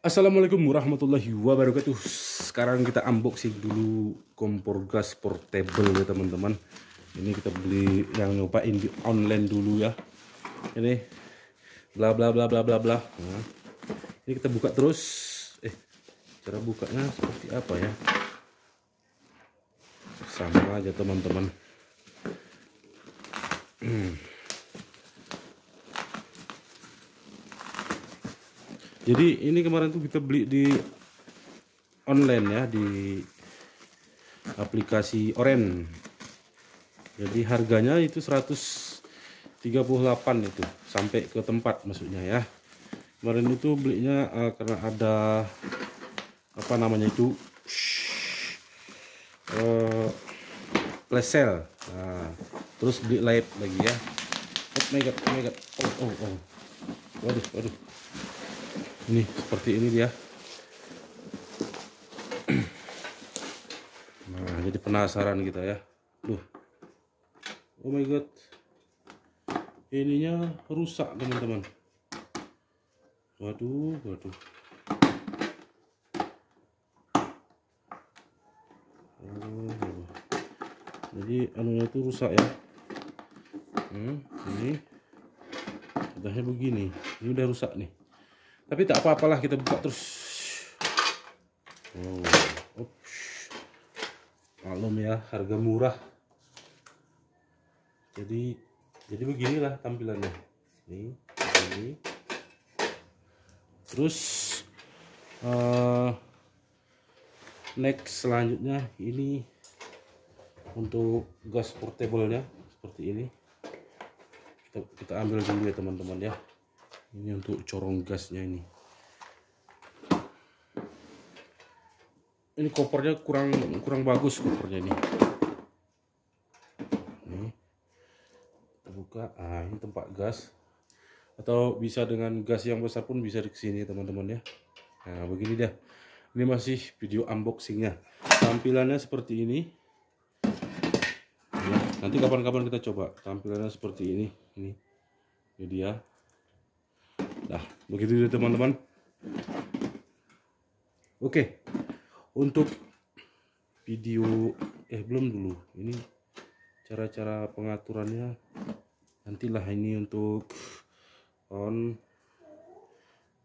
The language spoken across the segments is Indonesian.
Assalamualaikum warahmatullahi wabarakatuh. Sekarang kita unboxing dulu kompor gas portable ya teman-teman. Ini kita beli yang nyobain di online dulu ya. Ini bla bla bla bla bla bla. Nah, ini kita buka terus. Cara bukanya seperti apa ya? Sama aja teman-teman. Jadi ini kemarin tuh kita beli di online ya, di aplikasi Oren. Jadi harganya itu 138 itu sampai ke tempat maksudnya ya. Kemarin itu belinya karena ada apa namanya itu flash sale. Nah, terus beli live lagi ya. Oh my god, oh my god. Oh. Waduh. Ini seperti ini dia. Nah, jadi penasaran kita ya. Oh my god. Ininya rusak teman-teman. Waduh. Jadi anunya itu rusak ya. Ini udahnya begini. Ini udah rusak nih. Tapi tak apa-apalah, kita buka terus. Maklum ya, harga murah. Jadi beginilah tampilannya. Ini. Terus next selanjutnya ini untuk gas portable-nya seperti ini. Kita ambil dulu ya teman-teman ya. Ini untuk corong gasnya ini. Ini kopernya kurang bagus kopernya ini. Ini kita buka. Ini tempat gas. Atau bisa dengan gas yang besar pun bisa di sini teman-teman ya. Nah, begini dah. Ini masih video unboxingnya. Tampilannya seperti ini. Ya, nanti kapan-kapan kita coba. Tampilannya seperti ini. Ini dia. Nah, begitu ya teman-teman. Oke. Untuk video belum dulu. Ini cara-cara pengaturannya nantilah. Ini untuk on,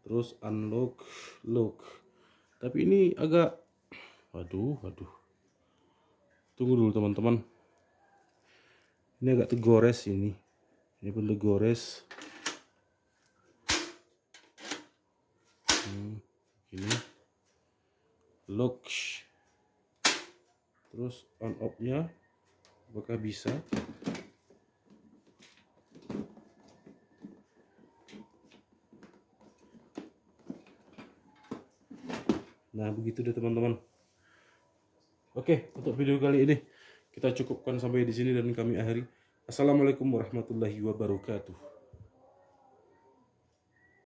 terus unlock, lock. Tapi ini agak waduh. Tunggu dulu teman-teman. Ini agak tergores ini. Ini pun tergores. Ini lock, terus on off nya apakah bisa? Nah, begitu deh teman-teman. Oke, untuk video kali ini kita cukupkan sampai di sini dan kami akhiri. Assalamualaikum warahmatullahi wabarakatuh.